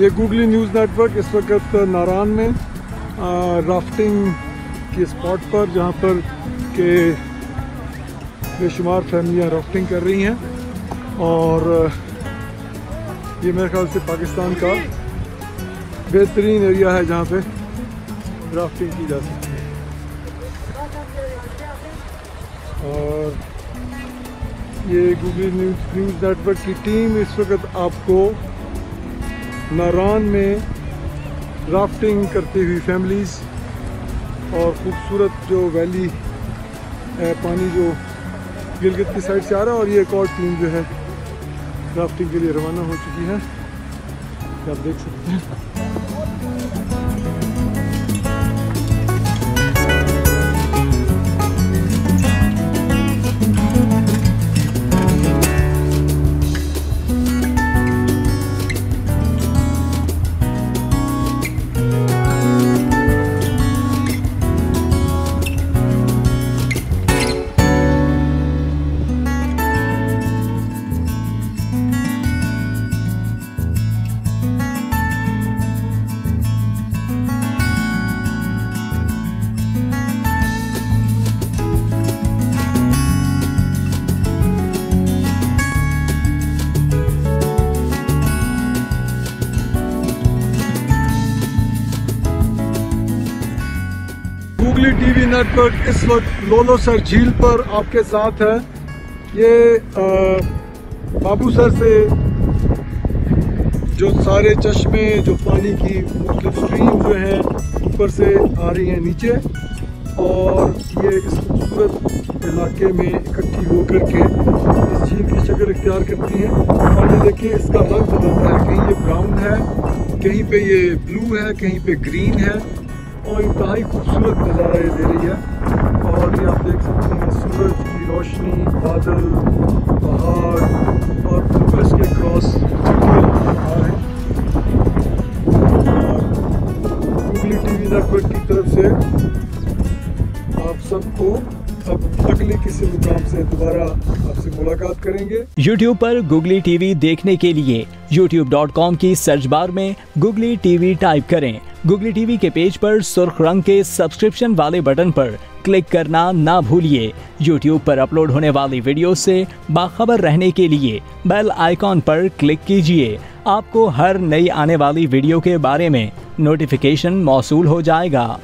ये googly news network इस वक्त नारान में राफ्टिंग के स्पॉट पर, जहाँ पर के बेशुमार फैमिलियाँ राफ्टिंग कर रही हैं, और ये मेरे ख्याल से पाकिस्तान का बेहतरीन एरिया है जहाँ पे राफ्टिंग की जा सकती है। और ये गूगली न्यूज़ नेटवर्क की टीम इस वक्त आपको नारान में राफ्टिंग करती हुई फैमिलीज़ और ख़ूबसूरत जो वैली है, पानी जो गिलगित की साइड से आ रहा है, और ये एक और टीम जो है राफ्टिंग के लिए रवाना हो चुकी है, आप देख सकते हैं। गूगली टीवी नेटवर्क इस वक्त लोलो सर झील पर आपके साथ है। ये बाबू सर से जो सारे चश्मे, जो पानी की मुख्तलिफ स्ट्रीम जो हैं ऊपर से आ रही हैं नीचे, और ये इस खूबसूरत इलाके में इकट्ठी होकर के इस झील की शक्ल इख्तियार करती हैं। और ये देखिए इसका रंग बदलता है, कहीं ये ब्राउन है, कहीं पे ये ब्लू है, कहीं पे ग्रीन है, और इंतहाई खूबसूरत नज़ारा ये दे रही है। और ये आप देख सकते हैं सूरज की रोशनी, बादल, पहाड़, और बिल्कुल इसके क्रॉस पहाड़ हैं। गूगली टीवी नेटवर्क की तरफ से आप सबको अब अगले किसी मुकाम से दोबारा आपसे मुलाकात करेंगे। YouTube पर गूगली टीवी देखने के लिए youtube.com की सर्च बार में गूगली टीवी टाइप करें। गूगली टीवी के पेज पर सुर्ख रंग के सब्सक्रिप्शन वाले बटन पर क्लिक करना ना भूलिए। YouTube पर अपलोड होने वाली वीडियो से बाखबर रहने के लिए बेल आइकॉन पर क्लिक कीजिए। आपको हर नई आने वाली वीडियो के बारे में नोटिफिकेशन मौसूल हो जाएगा।